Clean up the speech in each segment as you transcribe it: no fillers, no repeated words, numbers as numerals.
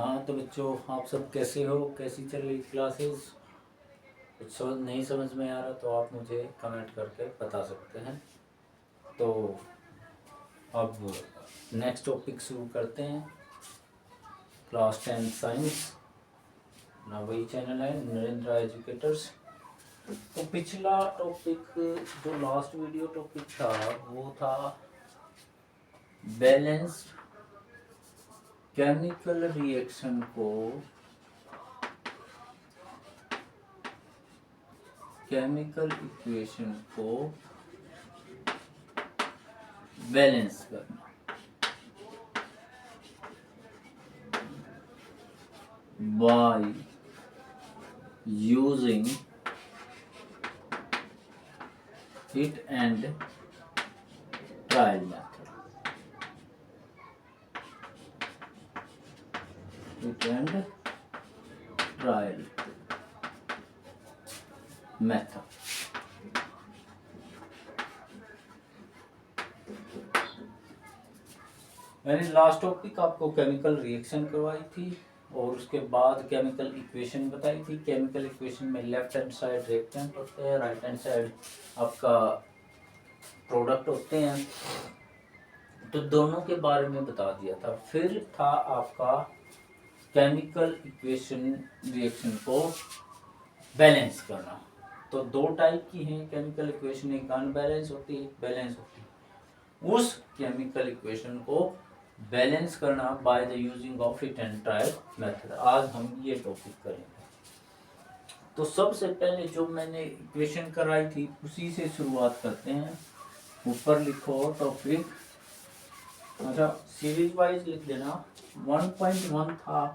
हाँ तो बच्चों, आप सब कैसे हो? कैसी चल रही क्लासेस? कुछ समझ नहीं समझ में आ रहा तो आप मुझे कमेंट करके बता सकते हैं। तो अब नेक्स्ट टॉपिक शुरू करते हैं। क्लास 10 साइंस ना, वही चैनल है नरेंद्र एजुकेटर्स। तो पिछला टॉपिक, जो लास्ट वीडियो टॉपिक था, वो था बैलेंस्ड केमिकल रिएक्शन को केमिकल इक्वेशन को बैलेंस करना by using hit and trial method. Hit and trial method. मैंने लास्ट टॉपिक आपको केमिकल रिएक्शन करवाई थी और उसके बाद केमिकल इक्वेशन बताई थी। केमिकल इक्वेशन में लेफ्ट हैंड साइड रिएक्टेंट होते हैं, राइट हैंड साइड आपका प्रोडक्ट होते हैं। तो दोनों के बारे में बता दिया था। फिर था आपका केमिकल इक्वेशन रिएक्शन को बैलेंस करना। तो दो टाइप की हैं केमिकल इक्वेशन, एक अनबैलेंस होती है, एक बैलेंस होती है। उस केमिकल इक्वेशन को बैलेंस करना by the using of hit and trial method. आज हम ये टॉपिक करेंगे। तो सबसे पहले जो मैंने इक्वेशन कराई थी उसी से शुरुआत करते हैं। ऊपर लिखो टॉपिक, अच्छा सीरीज वाइज लिख देना। 1.1 था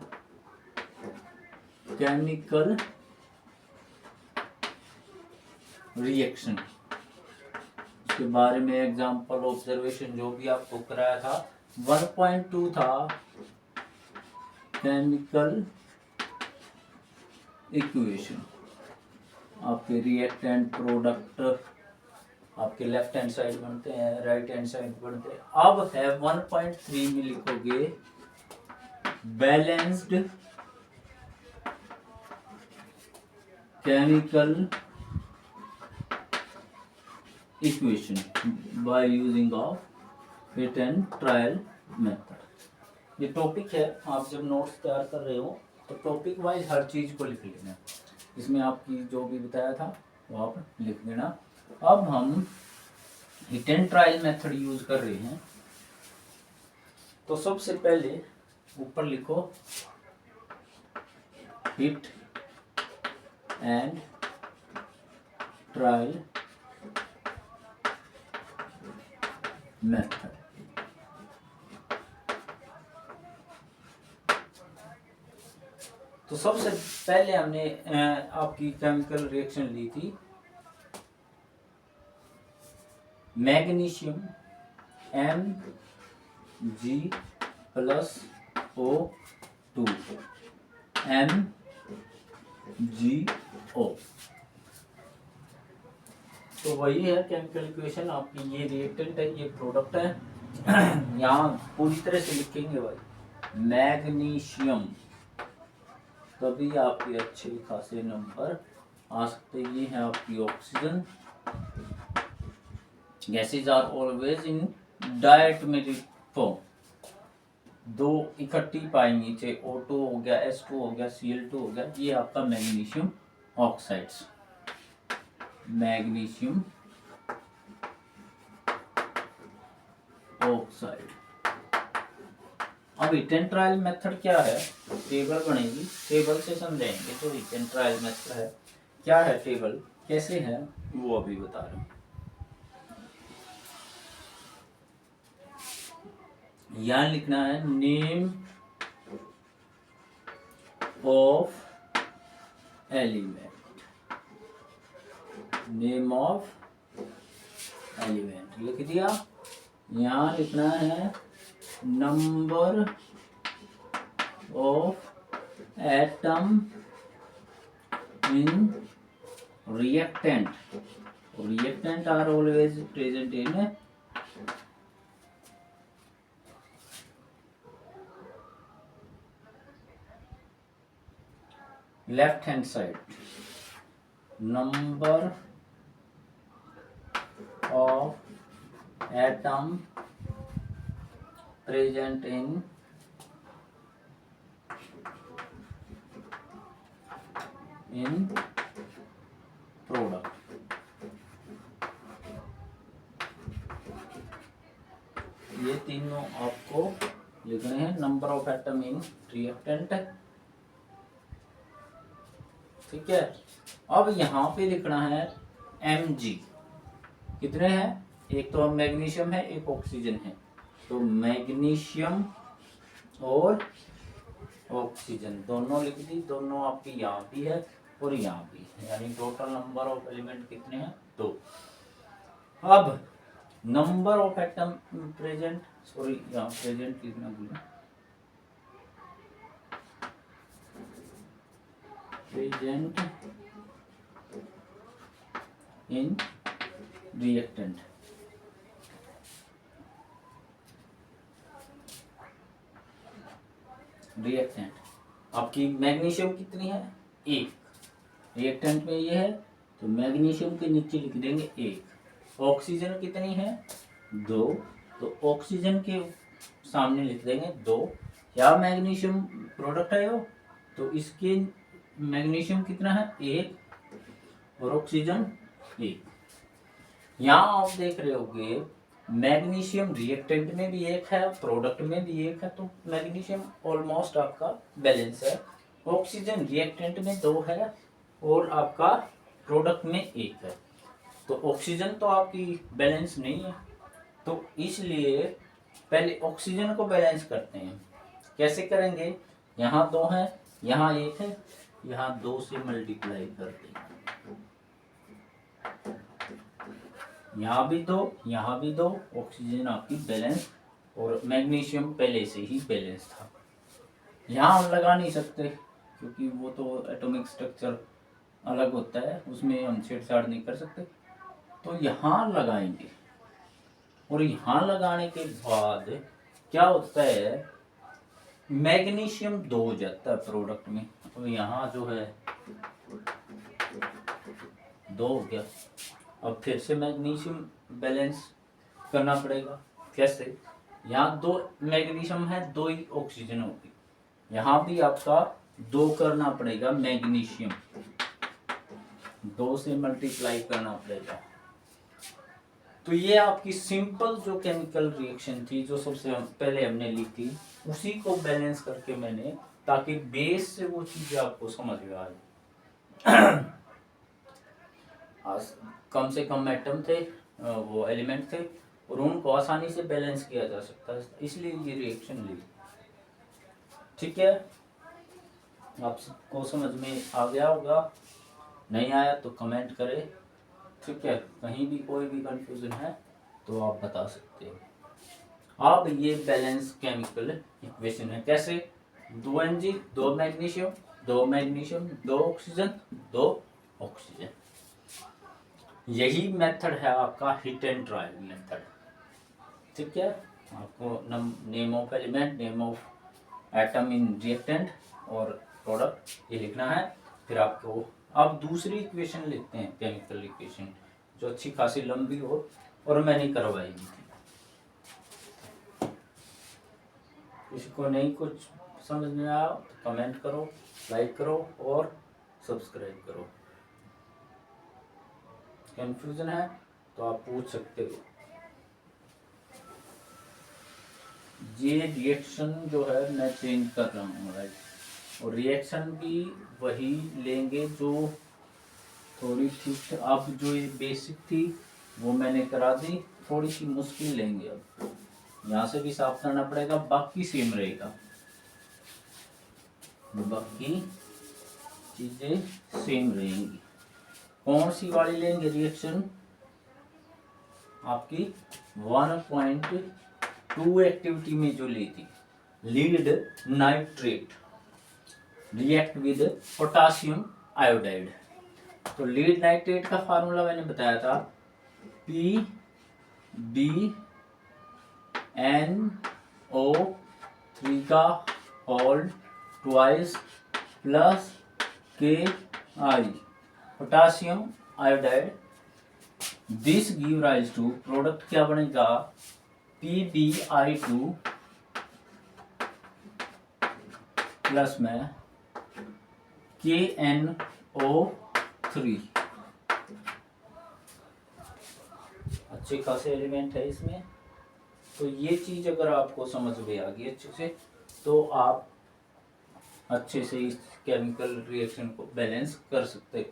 केमिकल रिएक्शन, उसके बारे में एग्जांपल ऑब्जर्वेशन जो भी आपको कराया था। 1.2 था केमिकल इक्वेशन, आपके रिएक्टेंट प्रोडक्ट आपके लेफ्ट हैंड साइड बनते हैं, राइट हैंड साइड बनते हैं। अब है 1.3 में लिखोगे balanced chemical equation by using of hit and trial method. ये टॉपिक है, आप जब नोट्स तैयार कर रहे हो तो टॉपिक वाइज हर चीज को लिख लेना। इसमें आपकी जो भी बताया था वो आप लिख देना। अब हम hit and trial method use कर रहे हैं। तो सबसे पहले ऊपर लिखो हिट एंड ट्रायल मेथड। तो सबसे पहले हमने आपकी केमिकल रिएक्शन ली थी मैग्नीशियम Mg+O2 MgO। तो वही है केमिकल इक्वेशन आपकी। ये रिएक्टेंट है, ये प्रोडक्ट है। यहाँ पूरी तरह से लिखेंगे भाई मैग्नीशियम, तभी आपके अच्छे खासे नंबर आ सकते। ये है आपकी oxygen. Gases are always in diatomic form, दो इकट्ठी पाएंगी, चाहे O2 हो गया, S2 हो गया, Cl2 हो गया। ये आपका मैग्नीशियम ऑक्साइड्स, मैग्नीशियम ऑक्साइड। अब हिट एंड ट्रायल मेथड क्या है? टेबल बनेगी, टेबल से समझाएंगे। तो हिट एंड ट्रायल मेथड है, क्या है टेबल, कैसे है, वो अभी बता रहे हैं। यहाँ लिखना है name of element, name of element लिख दिया। यहाँ लिखना है number of atom in reactant, reactant are always present in left hand side, number of atom present in product. ये तीनों आपको लिखने हैं, number of atom in reactant. ठीक है, अब यहाँ पे लिखना है Mg। कितने हैं, एक तो मैग्नीशियम है, एक ऑक्सीजन है, तो मैग्नीशियम और ऑक्सीजन दोनों लिख दी, दोनों आपकी यहाँ भी है और यहाँ भी, यानी टोटल नंबर ऑफ एलिमेंट कितने हैं, 2। अब number of atom present, sorry यहाँ प्रेजेंट लिखना भूला, प्रेजेंट इन रिएक्टेंट। रिएक्टेंट आपकी मैग्नीशियम कितनी है, 1, रिएक्टेंट में ये है, तो मैग्नीशियम के नीचे लिख देंगे 1। ऑक्सीजन कितनी है, 2, तो ऑक्सीजन के सामने लिख देंगे 2। क्या मैग्नीशियम प्रोडक्ट है वो, तो इसके मैग्नीशियम कितना है, 1 और ऑक्सीजन 1। यहाँ आप देख रहे होगे मैग्नीशियम रिएक्टेंट में भी 1 है, प्रोडक्ट में भी 1 है, तो मैग्नीशियम ऑलमोस्ट आपका बैलेंस है। ऑक्सीजन रिएक्टेंट में 2 है और आपका प्रोडक्ट में 1 है, तो ऑक्सीजन तो आपकी बैलेंस नहीं है, तो इसलिए पहले ऑक्सीजन को बैलेंस करते हैं। कैसे करेंगे, यहाँ 2 है, यहाँ 1 है, यहाँ 2 से मल्टीप्लाई कर देंगे, यहाँ भी 2, यहाँ भी 2, ऑक्सीजन आपकी बैलेंस, और मैग्नीशियम पहले से ही बैलेंस था। यहाँ हम लगा नहीं सकते क्योंकि वो तो एटॉमिक स्ट्रक्चर अलग होता है, उसमें हम छेड़छाड़ नहीं कर सकते, तो यहाँ लगाएंगे। और यहाँ लगाने के बाद क्या होता है, मैग्नीशियम 2 हो जाता है प्रोडक्ट में, तो यहाँ जो है 2 हो गया। अब फिर से मैग्नीशियम बैलेंस करना पड़ेगा। कैसे, यहाँ 2 मैग्नीशियम है, 2 ही ऑक्सीजन होगी, यहाँ भी आपका 2 करना पड़ेगा, मैग्नीशियम 2 से मल्टीप्लाई करना पड़ेगा। तो ये आपकी सिंपल जो केमिकल रिएक्शन थी, जो सबसे पहले हमने ली थी, उसी को बैलेंस करके मैंने, ताकि बेस से वो चीजें आपको समझ में आ जाए। कम से कम एटम थे, वो एलिमेंट थे, और उनको आसानी से बैलेंस किया जा सकता है, इसलिए ये रिएक्शन ली। ठीक है, आपको समझ में आ गया होगा, नहीं आया तो कमेंट करें। ठीक है, कहीं भी कोई भी कंफ्यूजन है तो आप बता सकते हो। अब ये बैलेंस केमिकल इक्वेशन है, कैसे, 2 Mg 2 magnesium 2 magnesium 2 oxygen 2 oxygen. यही मेथड है आपका हिट एंड ट्रायल मेथड। ठीक है, आपको name of element, name of atom in reactant और प्रोडक्ट ये लिखना है। फिर आपको अब दूसरी इक्वेशन लिखते हैं, केमिकल इक्वेशन, जो अच्छी खासी लंबी हो और मैंने करवाई थी। किसी को नहीं कुछ समझ में आया तो कमेंट करो, लाइक करो और सब्सक्राइब करो। कंफ्यूजन है तो आप पूछ सकते हो। ये रिएक्शन जो है मैं चेंज कर रहा हूँ, राइट, और रिएक्शन भी वही लेंगे जो थोड़ी ठीक। अब जो ये बेसिक थी वो मैंने करा दी, थोड़ी सी मुश्किल लेंगे। अब यहाँ से भी साफ करना पड़ेगा, बाकी सेम रहेगा, बाकी चीजें सेम रहेंगी। कौन सी वाली लेंगे रिएक्शन, आपकी 1.2 एक्टिविटी में जो ली थी, lead nitrate react with potassium iodide. तो लीड नाइट्रेट का फार्मूला मैंने बताया था, PbNO3 का whole twice plus KI potassium iodide, this give rise to product क्या बनेगा PbI2 प्लस में KNO3। अच्छे खासे एलिमेंट है इसमें। तो ये चीज अगर आपको समझ में आ गई अच्छे से तो आप अच्छे से इस केमिकल रिएक्शन को बैलेंस कर सकते हो।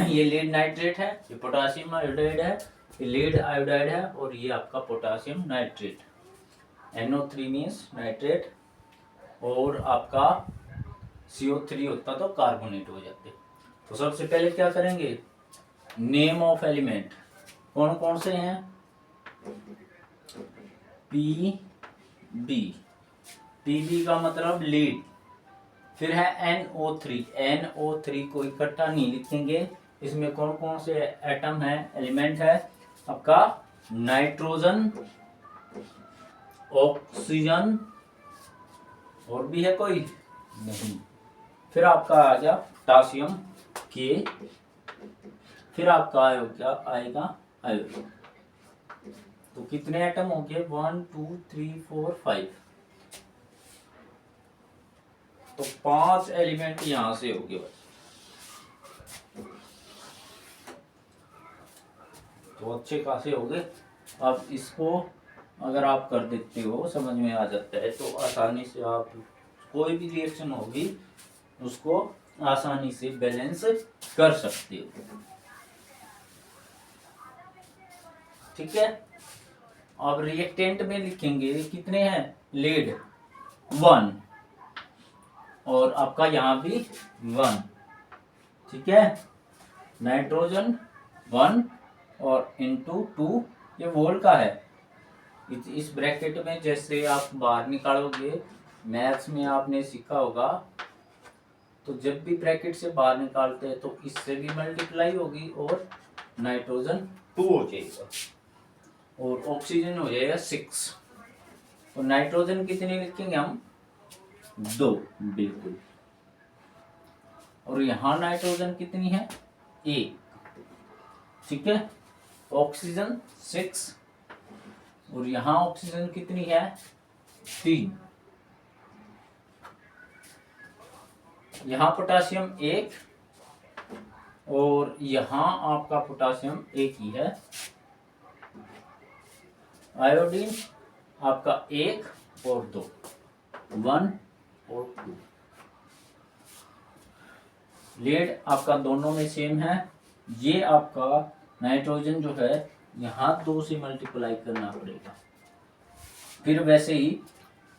ये लीड नाइट्रेट है, ये पोटासियम आयोडाइड है, ये लीड आयोडाइड है और ये आपका potassium nitrate. NO3 means nitrate और आपका CO3 होता तो कार्बोनेट हो जाते। तो सबसे पहले क्या करेंगे, नेम ऑफ एलिमेंट कौन कौन से हैं, PB का मतलब लीड, फिर है NO3 को इकट्ठा नहीं लिखेंगे, इसमें कौन कौन से एटम है एलिमेंट है आपका नाइट्रोजन, ऑक्सीजन और भी है कोई नहीं, फिर आपका आ गया पोटासियम K, फिर आपका आएगा आयोडीन। तो कितने एटम हो गए 1 2 3 4 5, तो 5 एलिमेंट यहां से हो गए बस। तो अच्छे खासे हो गए। अब इसको अगर आप कर देते हो समझ में आ जाता है तो आसानी से आप कोई भी रिएक्शन होगी उसको आसानी से बैलेंस कर सकते हो। ठीक है, अब रिएक्टेंट में लिखेंगे कितने हैं, लीड 1 और आपका यहां भी 1, ठीक है, नाइट्रोजन 1 और इनटू 2 ये वोल्ट का है। इस ब्रैकेट में जैसे आप बाहर निकालोगे, मैथ्स में आपने सीखा होगा, तो जब भी ब्रैकेट से बाहर निकालते हैं तो इससे भी मल्टीप्लाई होगी और नाइट्रोजन 2 हो जाएगा और ऑक्सीजन हो जाएगा 6। तो नाइट्रोजन कितने लिखेंगे हम 2 बिल्कुल, और यहाँ नाइट्रोजन कितनी है 1, ठीक है, ऑक्सीजन 6 और यहाँ ऑक्सीजन कितनी है 3, यहाँ पोटासियम 1 और यहाँ आपका पोटासियम 1 ही है, आयोडीन आपका 1 और 2, 1 और 2, लीड आपका दोनों में सेम है। ये आपका नाइट्रोजन जो है यहाँ 2 से मल्टीप्लाई करना पड़ेगा, फिर वैसे ही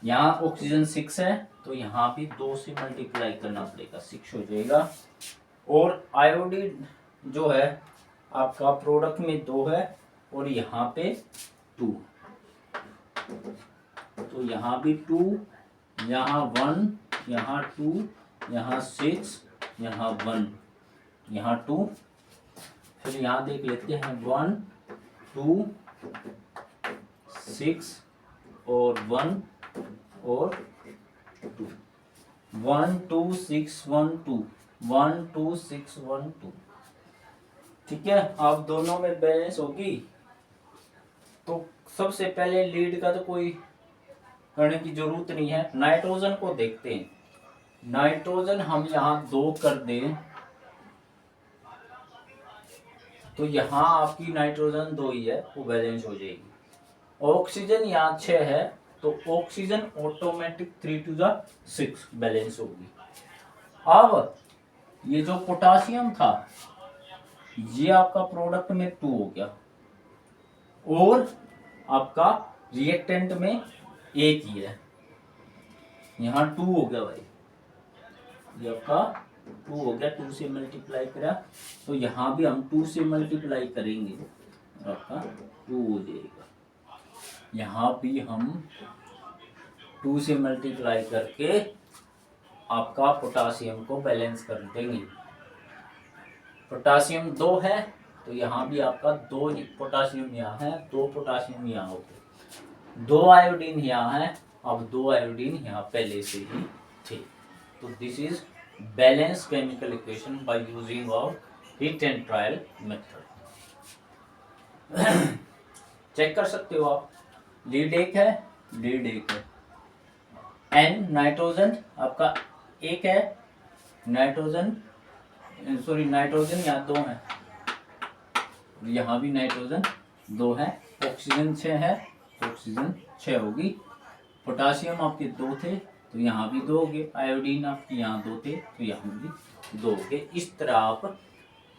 यहाँ ऑक्सीजन 6 है तो यहाँ भी 2 से मल्टीप्लाई करना पड़ेगा, 6 हो जाएगा। और आयोडीन जो है आपका प्रोडक्ट में 2 है और यहाँ पे 2, तो यहाँ भी 2, यहाँ 1, यहाँ 2, यहाँ 6, यहाँ 1, यहाँ 2, फिर यहाँ देख लेते हैं 1 2 6 और 1 और 2, 1 2 6 1 2, 1 2 6 1 2, ठीक है। अब दोनों में बैलेंस होगी। तो सबसे पहले लीड का तो कोई करने की जरूरत नहीं है, नाइट्रोजन को देखते हैं। नाइट्रोजन हम यहाँ 2 कर दें तो यहाँ आपकी नाइट्रोजन 2 ही है, वो बैलेंस हो जाएगी। ऑक्सीजन यहाँ 6 है तो oxygen automatic 3 to the 6 balance होगी। अब ये जो पोटासियम था ये आपका प्रोडक्ट में 2 हो गया और आपका रिएक्टेंट में 1 ही है, यहाँ 2 हो गया भाई, ये आपका 2 हो गया, 2 से मल्टीप्लाई करा तो यहाँ भी हम 2 से मल्टीप्लाई करेंगे और आपका 2 हो जाएगा। यहाँ भी हम 2 से मल्टीप्लाई करके आपका पोटासियम को बैलेंस कर देंगे। पोटासियम 2 है तो यहाँ भी आपका 2 पोटासियम यहाँ है, 2 पोटासियम यहाँ हो गए, 2 आयोडीन यहाँ है, अब 2 आयोडीन यहाँ पहले से ही थे, तो this is balance chemical equation by using of hit and trial method. Check कर सकते हो आप, लीड एक है, लीड एक है, एन नाइट्रोजन आपका एक है, नाइट्रोजन सॉरी नाइट्रोजन यहाँ दो है, यहाँ भी नाइट्रोजन दो है, ऑक्सीजन 6 है, ऑक्सीजन 6 होगी, पोटाशियम आपके दो थे तो यहाँ भी दो हो गए, आयोडीन आपके यहाँ दो थे तो यहाँ भी दो हो गए। इस तरह आप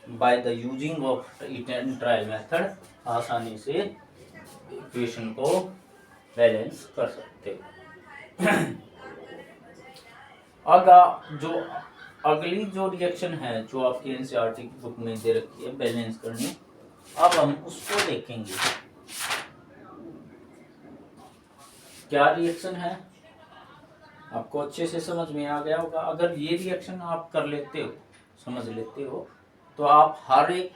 by the using of hit and trial method आसानी से इक्वेशन को बैलेंस कर सकते हो। अगली जो रिएक्शन है जो आपकी एनसीईआरटी की बुक में दे रखी है बैलेंस करनी, अब हम उसको देखेंगे। क्या रिएक्शन है आपको अच्छे से समझ में आ गया होगा। अगर ये रिएक्शन आप कर लेते हो, समझ लेते हो, तो आप हर एक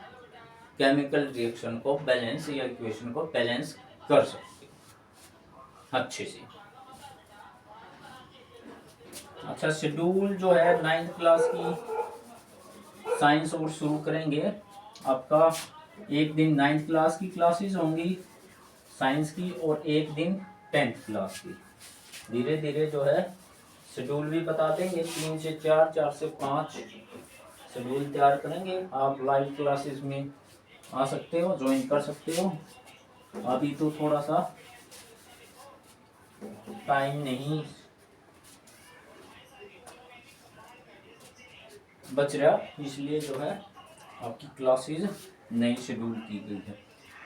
केमिकल रिएक्शन को बैलेंस या इक्वेशन को बैलेंस कर सकते हो अच्छे से। अच्छा, शेड्यूल जो है 9th क्लास की साइंस और शुरू करेंगे। आपका एक दिन 9th क्लास की क्लासेस होंगी साइंस की और एक दिन 10th क्लास की। धीरे धीरे जो है शेड्यूल भी बता देंगे, 3 से 4, 4 से 5 शेड्यूल तैयार करेंगे। आप लाइव क्लासेस में आ सकते हो, ज्वाइन कर सकते हो। अभी तो थोड़ा सा टाइम नहीं बच रहा, इसलिए जो है आपकी क्लासेस नई शेड्यूल की गई है।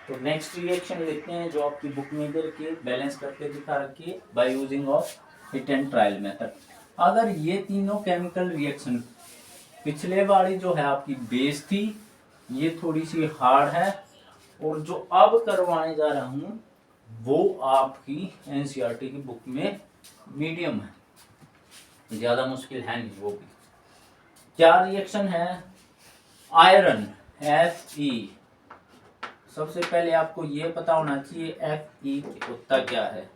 तो नेक्स्ट रिएक्शन देखते हैं जो आपकी बुक में दे रखी है, बैलेंस करके दिखा रखी है bye using of hit and trial method. अगर ये तीनों केमिकल रिएक्शन, पिछले वाली जो है आपकी बेस थी, ये थोड़ी सी हार्ड है, और जो अब करवाने जा रहा हूं वो आपकी एनसीईआरटी की बुक में मीडियम है, ज्यादा मुश्किल है नहीं वो भी। क्या रिएक्शन है? Iron Fe। सबसे पहले आपको ये पता होना चाहिए Fe होता क्या है।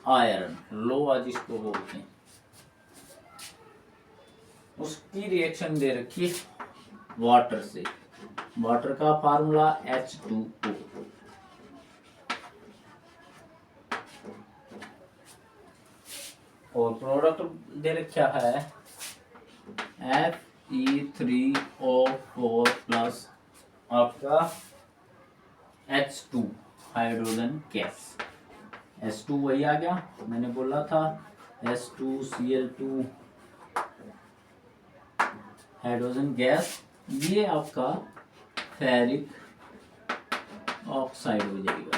आयरन लोहा जिसको बोलते हैं, उसकी रिएक्शन दे रखी है वाटर से। वाटर का फार्मूला H2O। और प्रोडक्ट दे रखा है Fe3O4 प्लस आपका H2 हाइड्रोजन गैस। H2 वही आ गया, मैंने बोला था H2Cl2 हाइड्रोजन गैस। ये आपका फेरिक ऑक्साइड हो जाएगा।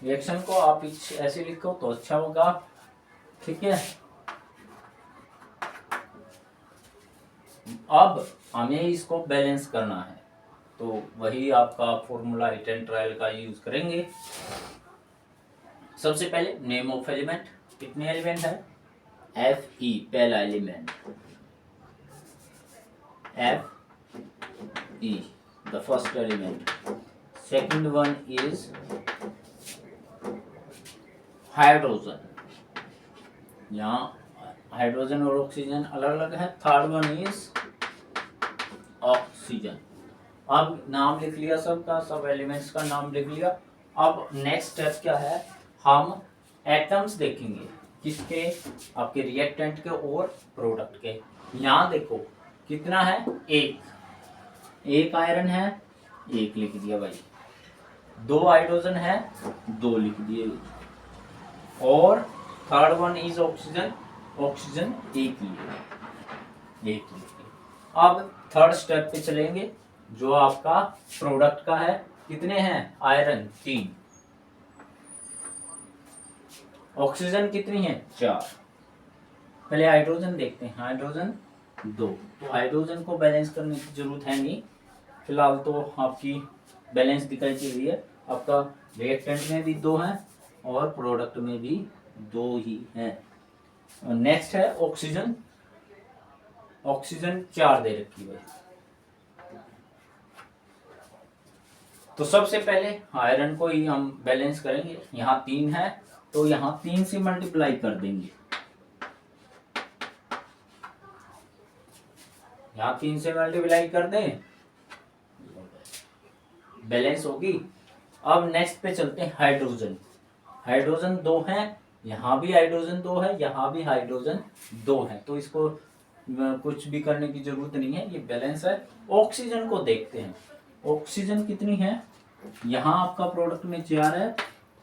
रिएक्शन को आप ऐसे लिखो तो अच्छा होगा, ठीक है। अब हमें इसको बैलेंस करना है, तो वही आपका फॉर्मूला हिट एंड ट्रायल का यूज करेंगे। सबसे पहले नेम ऑफ एलिमेंट, कितने एलिमेंट है? Fe पहला element, Fe the first element. Second one is hydrogen, यहाँ हाइड्रोजन और ऑक्सीजन अलग अलग है। Third one is oxygen. अब नाम लिख लिया सबका, सब एलिमेंट्स का नाम लिख लिया। अब नेक्स्ट स्टेप क्या है, हम एटम्स देखेंगे, किसके? आपके रिएक्टेंट के और प्रोडक्ट के। यहाँ देखो कितना है, एक आयरन है, एक लिख दिया भाई। दो हाइड्रोजन है, दो लिख दिए। और third one is oxygen, oxygen एक ही है। अब थर्ड स्टेप पे चलेंगे जो आपका प्रोडक्ट का है। कितने हैं? आयरन 3, ऑक्सीजन कितनी है? 4। पहले हाइड्रोजन देखते हैं, हाइड्रोजन 2। तो हाइड्रोजन को बैलेंस करने की जरूरत है नहीं, फिलहाल तो आपकी बैलेंस दिखाई दे रही है। आपका रिएक्टेंट में भी 2 हैं और प्रोडक्ट में भी 2 ही हैं। नेक्स्ट है ऑक्सीजन, ऑक्सीजन 4 दे रखी है। तो सबसे पहले आयरन को ही हम बैलेंस करेंगे। यहाँ 3 है तो यहाँ 3 से मल्टीप्लाई कर देंगे। यहाँ 3 से मल्टीप्लाई कर दें, बैलेंस होगी। अब नेक्स्ट पे चलते हैं हाइड्रोजन। हाइड्रोजन 2 है, यहाँ भी हाइड्रोजन 2 है, यहाँ भी हाइड्रोजन 2 है, तो इसको कुछ भी करने की जरूरत नहीं है, ये बैलेंस है। ऑक्सीजन को देखते हैं, ऑक्सीजन कितनी है। यहाँ आपका प्रोडक्ट में 4 है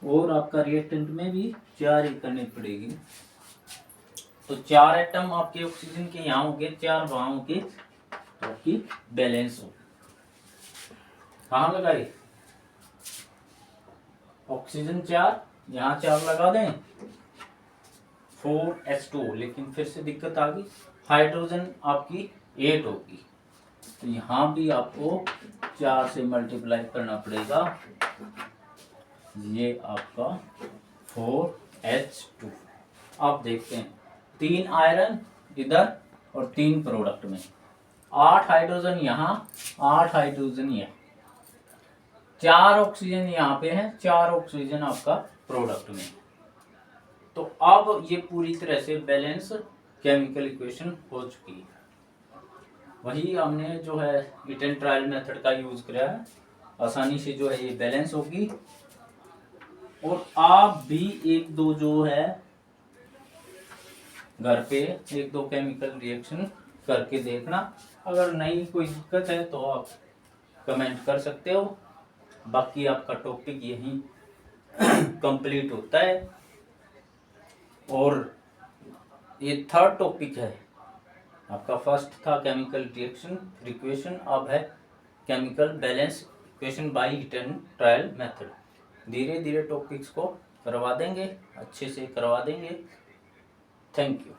और आपका रिएक्टेंट में भी 4 ही करनी पड़ेगी। तो 4 एटम आपके ऑक्सीजन के यहाँ होंगे, 4 वहां होंगे, तो आपकी बैलेंस हो। कहाँ लगाई, ऑक्सीजन 4, यहाँ 4 लगा दें, 4H2। लेकिन फिर से दिक्कत आ गई, हाइड्रोजन आपकी 8 होगी, तो यहाँ भी आपको 4 से मल्टीप्लाई करना पड़ेगा। ये आपका 4H2। अब देखते हैं, 3 आयरन इधर और 3 प्रोडक्ट में, 8 हाइड्रोजन यहाँ, 8 हाइड्रोजन यहाँ, 4 ऑक्सीजन यहाँ पे है, 4 ऑक्सीजन आपका प्रोडक्ट में। तो अब ये पूरी तरह से बैलेंस केमिकल इक्वेशन हो चुकी है। वही हमने जो है इटन ट्रायल मेथड का यूज किया है, आसानी से जो है ये बैलेंस होगी। और आप भी 1-2 जो है घर पे 1-2 केमिकल रिएक्शन करके देखना। अगर नहीं कोई दिक्कत है तो आप कमेंट कर सकते हो। बाकी आपका टॉपिक यहीं कंप्लीट होता है। और ये थर्ड टॉपिक है आपका, फर्स्ट था केमिकल रिएक्शन इक्वेशन, अब है chemical balance equation by eaten trial method. धीरे धीरे टॉपिक्स को करवा देंगे, अच्छे से करवा देंगे। Thank you.